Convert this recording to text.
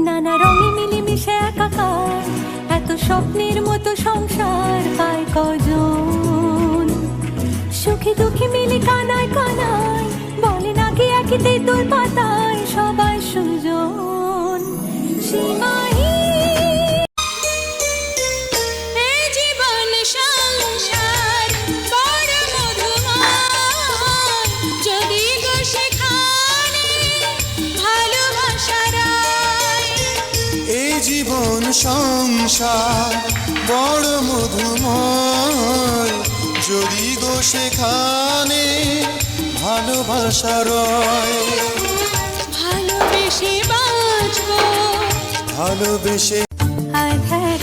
নানা রঙে মিলেমিশে একাকার, এত স্বপ্নের মতো সংসার পায় কজন। সুখে দুঃখে মিলে কানায় কানায়, বলে নাকি একই তেঁতুল পাতায় সবাই সুজন। সীমাহীন এ জীবন সংসার বড় মধুময়, যদি গো সেখানে ভালোবাসার আয়। এই জীবন সংসার বড় মধুময়, যদি গো সেখানে ভালোবাসা রয়। ভালোবেসে বাঁচবো, ভালোবেসে আধার